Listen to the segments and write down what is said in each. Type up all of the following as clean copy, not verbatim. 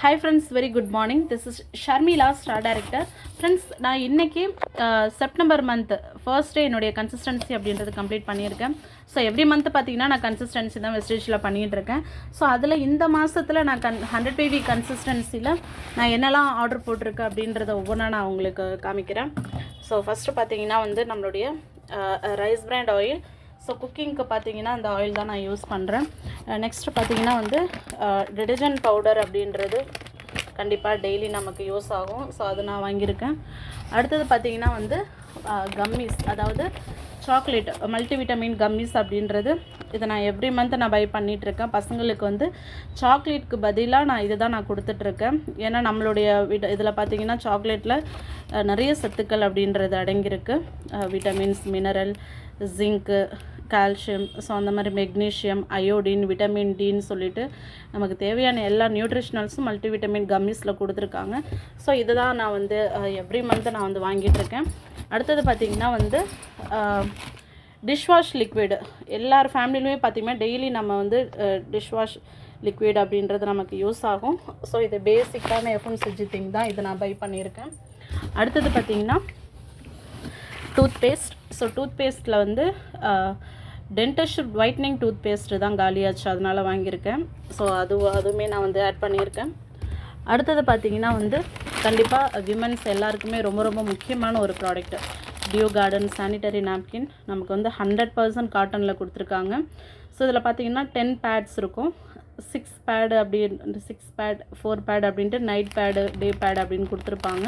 Hi friends, very good morning. This is Sharmila, Star Director. Friends, நான் இன்னைக்கு September month first day என்னுடைய consistency அப்படின்றது complete பண்ணியிருக்கேன். So every month பார்த்தீங்கன்னா நான் கன்சிஸ்டன்சி தான் வெஸ்டேஜில் பண்ணிகிட்டு இருக்கேன். ஸோ அதில் இந்த மாதத்தில் நான் 100 baby கன்சிஸ்டன்சியில் நான் என்னெல்லாம் ஆர்டர் போட்டிருக்கேன் அப்படின்றத ஒவ்வொன்றா நான் உங்களுக்கு காமிக்கிறேன். ஸோ ஃபஸ்ட்டு பார்த்தீங்கன்னா வந்து நம்மளுடைய ரைஸ் பிராண்ட் ஆயில். ஸோ குக்கிங்க்கு பார்த்தீங்கன்னா அந்த ஆயில் தான் நான் யூஸ் பண்ணுறேன். நெக்ஸ்ட்டு பார்த்தீங்கன்னா வந்து டிடர்ஜென்ட் பவுடர் அப்படின்றது கண்டிப்பாக டெய்லி நமக்கு யூஸ் ஆகும். ஸோ அது நான் வாங்கியிருக்கேன். அடுத்தது பார்த்தீங்கன்னா வந்து கம்மிஸ், அதாவது சாக்லேட் மல்டிவிட்டமின் கம்மிஸ் அப்படின்றது இதை நான் எவ்ரி மந்த் நான் பை பண்ணிகிட்ருக்கேன். பசங்களுக்கு வந்து சாக்லேட்க்கு பதிலாக நான் இதை தான் நான் கொடுத்துட்ருக்கேன். ஏன்னா நம்மளுடைய இதில் பார்த்தீங்கன்னா சாக்லேட்டில் நிறைய சத்துக்கள் அப்படின்றது அடங்கியிருக்கு. Vitamins, mineral, zinc, calcium, so அந்த மாதிரி மெக்னீஷியம், அயோடின், விட்டமின் டின்னு சொல்லிட்டு நமக்கு தேவையான எல்லா நியூட்ரிஷனல்ஸும் மல்டிவிட்டமின் கம்மிஸில் கொடுத்துருக்காங்க. ஸோ இதை தான் நான் வந்து எவ்ரி மந்த் நான் வந்து வாங்கிட்டுருக்கேன். அடுத்தது பார்த்திங்கன்னா வந்து டிஷ்வாஷ் லிக்விடு. எல்லார் ஃபேமிலிலுமே பார்த்திங்கன்னா டெய்லி நம்ம வந்து டிஷ்வாஷ் லிக்விட் அப்படின்றது நமக்கு யூஸ் ஆகும். ஸோ இது பேசிக்கான எஃப்எம்சிஜி திங் தான், இதை நான் பை பண்ணியிருக்கேன். அடுத்தது பார்த்திங்கன்னா டூத் பேஸ்ட். ஸோ டூத் பேஸ்ட்டில் வந்து டென்டிஸ்ட் ஒயிட்னிங் டூத் பேஸ்ட்டு தான் காலியாச்சு, அதனால் வாங்கியிருக்கேன். ஸோ அதுவுமே நான் வந்து ஆட் பண்ணியிருக்கேன். அடுத்தது பார்த்திங்கன்னா வந்து கண்டிப்பாக விமன்ஸ் எல்லாருக்குமே ரொம்ப ரொம்ப முக்கியமான ஒரு product, Dew Garden sanitary napkin. நமக்கு வந்து 100% காட்டனில் கொடுத்துருக்காங்க. ஸோ இதில் பார்த்திங்கன்னா 10 பேட்ஸ் இருக்கும். 6 பேடு அப்படி 6 பேட் 4 பேட் அப்படின்ட்டு நைட் பேடு, டே பேட் அப்படின்னு கொடுத்துருப்பாங்க.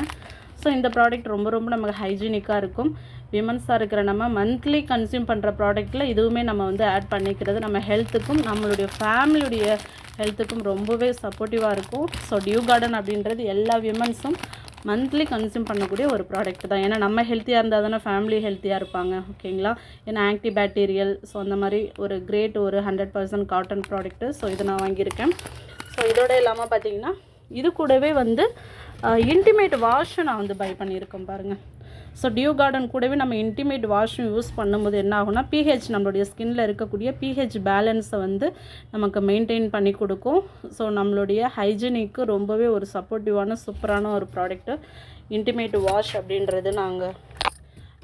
ஸோ இந்த ப்ராடக்ட் ரொம்ப ரொம்ப நமக்கு ஹைஜீனிக்காக இருக்கும். விமன்ஸாக இருக்கிற நம்ம மந்த்லி கன்சியூம் பண்ணுற ப்ராடக்ட்டில் இதுவுமே நம்ம வந்து ஆட் பண்ணிக்கிறது நம்ம ஹெல்த்துக்கும் நம்மளுடைய ஃபேமிலியுடைய ஹெல்த்துக்கும் ரொம்பவே சப்போர்ட்டிவாக இருக்கும். ஸோ டியூ கார்டன் அப்படின்றது எல்லா விமன்ஸும் மந்த்லி கன்சியூம் பண்ணக்கூடிய ஒரு ப்ராடக்ட் தான். ஏன்னா நம்ம ஹெல்த்தியாக இருந்தால் தானே ஃபேமிலி ஹெல்த்தியாக இருப்பாங்க, ஓகேங்களா? ஏன்னா ஆன்டி பேக்டீரியல், ஸோ அந்த மாதிரி ஒரு கிரேட் ஒரு 100% காட்டன் ப்ராடக்ட்டு. ஸோ இதை நான் வாங்கியிருக்கேன். ஸோ இதோட இல்லாமல் பார்த்தீங்கன்னா இது கூடவே வந்து இன்டிமேட் வாஷும் நான் வந்து பை பண்ணியிருக்கேன் பாருங்கள். ஸோ டியூ கார்டன் கூடவே நம்ம இன்டிமேட் வாஷும் யூஸ் பண்ணும்போது என்ன ஆகும்னா பிஹெச், நம்மளுடைய ஸ்கின்னில் இருக்கக்கூடிய பிஹெச் பேலன்ஸை வந்து நமக்கு மெயின்டைன் பண்ணி கொடுக்கும். ஸோ நம்மளுடைய ஹைஜீனிக்கு ரொம்பவே ஒரு சப்போர்ட்டிவான சூப்பரான ஒரு ப்ராடக்ட்டு இன்டிமேட் வாஷ் அப்படின்றது நாங்கள்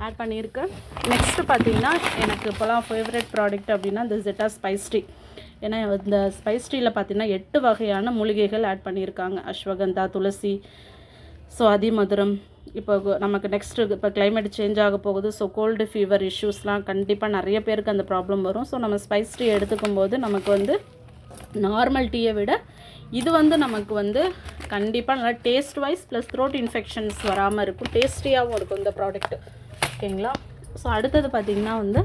ஆட் பண்ணியிருக்கேன். நெக்ஸ்ட்டு பார்த்திங்கன்னா எனக்கு இப்போலாம் ஃபேவரட் ப்ராடக்ட் அப்படின்னா இந்த ஜெட்டா ஸ்பைஸ் டீ. ஏன்னா இந்த ஸ்பைஸ் டீயில் பார்த்திங்கன்னா 8 வகையான மூலிகைகள் ஆட் பண்ணியிருக்காங்க. அஸ்வகந்தா, துளசி, ஸோ அதிமதுரம். இப்போ நமக்கு நெக்ஸ்ட்டு இப்போ கிளைமேட் சேஞ்ச் ஆக போகுது. ஸோ கோல்டு ஃபீவர் இஷ்யூஸ்லாம் கண்டிப்பாக நிறைய பேருக்கு அந்த ப்ராப்ளம் வரும். ஸோ நம்ம ஸ்பைஸ் டீ எடுத்துக்கும் போது நமக்கு வந்து நார்மல் டீயை விட இது வந்து நமக்கு வந்து கண்டிப்பாக நல்லா taste wise plus throat infections வராமல் இருக்கும், டேஸ்டியாகவும் இருக்கும் இந்த ப்ராடக்ட்டு, ஓகேங்களா? ஸோ அடுத்தது பார்த்திங்கன்னா வந்து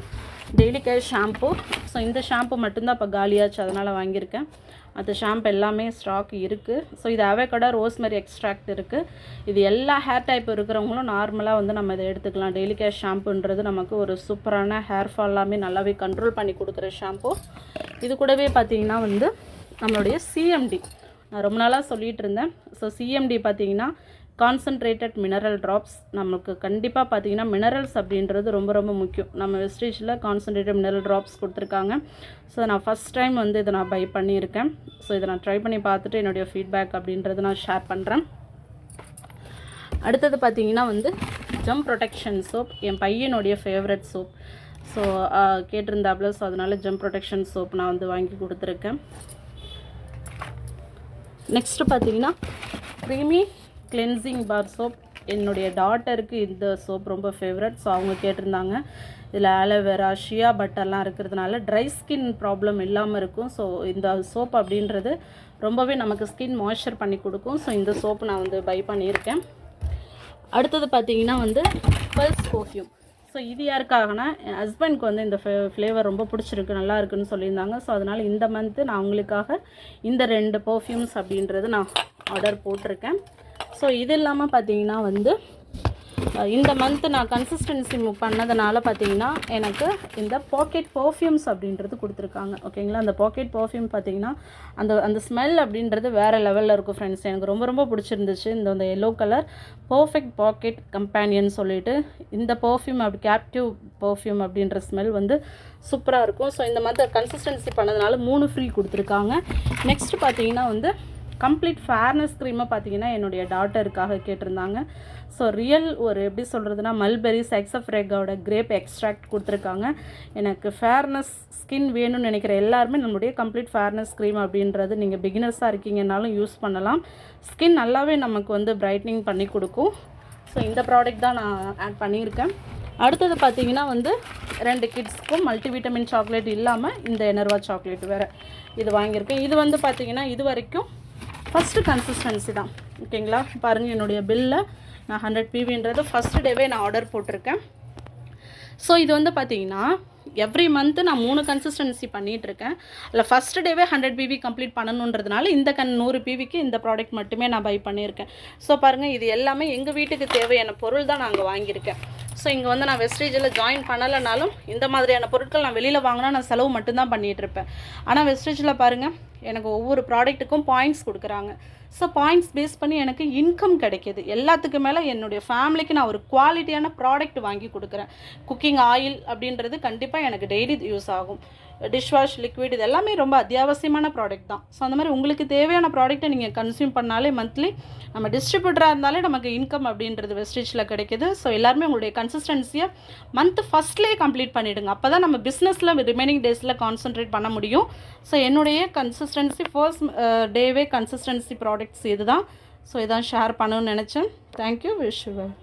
டெய்லி கேர் ஷாம்பு. ஸோ இந்த ஷாம்பு மட்டும்தான் இப்போ காலியாச்சு, அதனால் வாங்கியிருக்கேன். அந்த ஷாம்பு எல்லாமே ஸ்டாக் இருக்குது. ஸோ இது அவகேடோ ரோஸ்மெரி எக்ஸ்ட்ராக்ட் இருக்குது. இது எல்லா ஹேர் டைப் இருக்கிறவங்களும் நார்மலாக வந்து நம்ம இதை எடுத்துக்கலாம். டெய்லி கேர் ஷாம்புன்றது நமக்கு ஒரு சூப்பரான ஹேர் ஃபால் எல்லாமே நல்லாவே கண்ட்ரோல் பண்ணி கொடுக்குற ஷாம்பு. இது கூடவே பார்த்திங்கன்னா வந்து நம்மளுடைய சிஎம்டி நான் ரொம்ப நாளாக சொல்லிகிட்டு இருந்தேன். ஸோ சிஎம்டி பார்த்திங்கன்னா கான்சன்ட்ரேட்டட் மினரல் ட்ராப்ஸ். நமக்கு கண்டிப்பாக பார்த்திங்கன்னா மினரல்ஸ் அப்படின்றது ரொம்ப ரொம்ப முக்கியம். நம்ம வெஸ்டேஜில் கான்சன்ட்ரேட்டட் மினரல் ட்ராப்ஸ் கொடுத்துருக்காங்க. ஸோ நான் ஃபஸ்ட் டைம் வந்து இதை நான் பை பண்ணியிருக்கேன். ஸோ இதை நான் ட்ரை பண்ணி பார்த்துட்டு என்னுடைய ஃபீட்பேக் அப்படின்றது நான் ஷேர் பண்ணுறேன். அடுத்தது பார்த்திங்கன்னா வந்து ஜம் ப்ரொடெக்ஷன் சோப், என் பையனுடைய ஃபேவரட் சோப். ஸோ கேட்டிருந்தாப்புல, ஸோ அதனால் ஜம் ப்ரொடெக்ஷன் சோப் நான் வந்து வாங்கி கொடுத்துருக்கேன். நெக்ஸ்ட்டு பார்த்திங்கன்னா க்ரீமி கிளென்சிங் பார் சோப். என்னுடைய டாட்டருக்கு இந்த சோப் ரொம்ப ஃபேவரட். ஸோ அவங்க கேட்டிருந்தாங்க. இதில் ஆலோவேரா, ஷியா பட்டர்லாம் இருக்கிறதுனால ட்ரை ஸ்கின் ப்ராப்ளம் இல்லாமல் இருக்கும். ஸோ இந்த சோப் அப்படின்றது ரொம்பவே நமக்கு ஸ்கின் மாய்ஸ்சர் பண்ணி கொடுக்கும். ஸோ இந்த சோப்பு நான் வந்து பை பண்ணியிருக்கேன். அடுத்தது பார்த்திங்கன்னா வந்து பல்ஸ் பர்ஃப்யூம். ஸோ இது யாருக்காகனா என் ஹஸ்பண்ட்க்கு வந்து இந்த ஃப்ளேவர் ரொம்ப பிடிச்சிருக்கு, நல்லா இருக்குன்னு சொல்லியிருந்தாங்க. ஸோ அதனால் இந்த மந்த்து நான் அவங்களுக்காக இந்த 2 பர்ஃப்யூம்ஸ் அப்படின்றது நான் ஆர்டர் போட்டிருக்கேன். ஸோ இது இல்லாமல் பார்த்திங்கன்னா வந்து இந்த மந்த்து நான் கன்சிஸ்டன்சி பண்ணதுனால பார்த்திங்கன்னா எனக்கு இந்த பாக்கெட் பர்ஃப்யூம்ஸ் அப்படின்றது கொடுத்துருக்காங்க, ஓகேங்களா? அந்த பாக்கெட் பர்ஃப்யூம் பார்த்திங்கன்னா அந்த ஸ்மெல் அப்படின்றது வேறு லெவலில் இருக்கும் ஃப்ரெண்ட்ஸ். எனக்கு ரொம்ப ரொம்ப பிடிச்சிருந்துச்சு. இந்த yellow colour perfect pocket companion சொல்லிட்டு இந்த பர்ஃப்யூம் அப்படி கேப்டிவ் பர்ஃப்யூம் அப்படின்ற ஸ்மெல் வந்து சூப்பராக இருக்கும். ஸோ இந்த மந்த் கன்சிஸ்டன்சி பண்ணதுனால 3 ஃப்ரீ கொடுத்துருக்காங்க. நெக்ஸ்ட்டு பார்த்திங்கன்னா வந்து கம்ப்ளீட் ஃபேர்னஸ் க்ரீமை பார்த்தீங்கன்னா என்னுடைய டாட்டருக்காக கேட்டிருந்தாங்க. ஸோ ரியல் ஒரு எப்படி சொல்கிறதுனா மல்பெரி சைக்ஸஃப்ரெகோட கிரேப் எக்ஸ்ட்ராக்ட் கொடுத்துருக்காங்க. எனக்கு ஃபேர்னஸ் ஸ்கின் வேணும்னு நினைக்கிற எல்லாருமே நம்மளுடைய கம்ப்ளீட் ஃபேர்னஸ் க்ரீம் அப்படின்றது நீங்கள் பிகினர்ஸாக இருக்கீங்கன்னாலும் யூஸ் பண்ணலாம். ஸ்கின் நல்லாவே நமக்கு வந்து பிரைட்னிங் பண்ணி கொடுக்கும். ஸோ இந்த ப்ராடக்ட் தான் நான் ஆட் பண்ணியிருக்கேன். அடுத்தது பார்த்தீங்கன்னா வந்து 2 கிட்ஸ்க்கும் மல்டிவிட்டமின் சாக்லேட் இல்லாமல் இந்த எனர்வா சாக்லேட் வேறு இது வாங்கியிருக்கேன். இது வந்து பார்த்தீங்கன்னா இது வரைக்கும் ஃபஸ்ட்டு கன்சிஸ்டன்சி தான். ஓகேங்களா, பாருங்கள் என்னுடைய பில்லில் நான் 100 PVன்றது ஃபஸ்ட்டு டேவே நான் ஆர்டர் போட்டிருக்கேன். ஸோ இது வந்து பார்த்தீங்கன்னா எவ்ரி மந்த்து நான் 3 கன்சிஸ்டன்சி பண்ணிகிட்ருக்கேன். இல்லை ஃபஸ்ட்டு டேவே 100 PV கம்ப்ளீட் பண்ணணுன்றதுனால இந்த 100 PVக்கு இந்த ப்ராடக்ட் மட்டுமே நான் பை பண்ணியிருக்கேன். ஸோ பாருங்கள் இது எல்லாமே எங்கள் வீட்டுக்கு தேவையான பொருள் தான் நாங்கள் வாங்கியிருக்கேன். ஸோ இங்கே வந்து நான் வெஸ்டேஜில் ஜாயின் பண்ணலைனாலும் இந்த மாதிரியான பொருட்கள் நான் வெளியில் வாங்கினா நான் செலவு மட்டும்தான் பண்ணிகிட்ருப்பேன். ஆனால் வெஸ்டேஜில் பாருங்கள் எனக்கு ஒவ்வொரு ப்ராடக்ட்டுக்கும் பாயிண்ட்ஸ் கொடுக்குறாங்க. ஸோ பாயிண்ட்ஸ் பேஸ் பண்ணி எனக்கு இன்கம் கிடைக்கிது. எல்லாத்துக்கு மேலே என்னுடைய ஃபேமிலிக்கு நான் ஒரு குவாலிட்டியான ப்ராடக்ட் வாங்கி கொடுக்குறேன். குக்கிங் ஆயில் அப்படின்றது கண்டிப்பாக எனக்கு டெய்லி யூஸ் ஆகும். டிஷ்வாஷ் லிக்விட் இது எல்லாமே ரொம்ப அத்தியாவசியமான ப்ராடக்ட் தான். ஸோ அந்த மாதிரி உங்களுக்கு தேவையான ப்ராடக்ட்டை நீங்கள் கன்சியூம் பண்ணாலே மந்த்லி நம்ம டிஸ்ட்ரிபியூட்டராக இருந்தாலே நமக்கு இன்கம் அப்படின்றது வெஸ்டேஜில் கிடைக்கிது. ஸோ எல்லாருமே உங்களுடைய கன்சிஸ்டன்சியை மந்த் ஃபஸ்ட்லேயே கம்ப்ளீட் பண்ணிவிடுங்க. அப்போ தான் நம்ம பிஸ்னஸில் ரிமைனிங் டேஸில் கான்சன்ட்ரேட் பண்ண முடியும். ஸோ என்னுடைய கன்சிஸ்டன்சி ஃபர்ஸ்ட் டேவே கன்சிஸ்டன்சி ப்ராடக்ட்ஸ் இது தான். ஸோ இதான் ஷேர் பண்ணணும்னு நினச்சேன். Thank you, wish you well.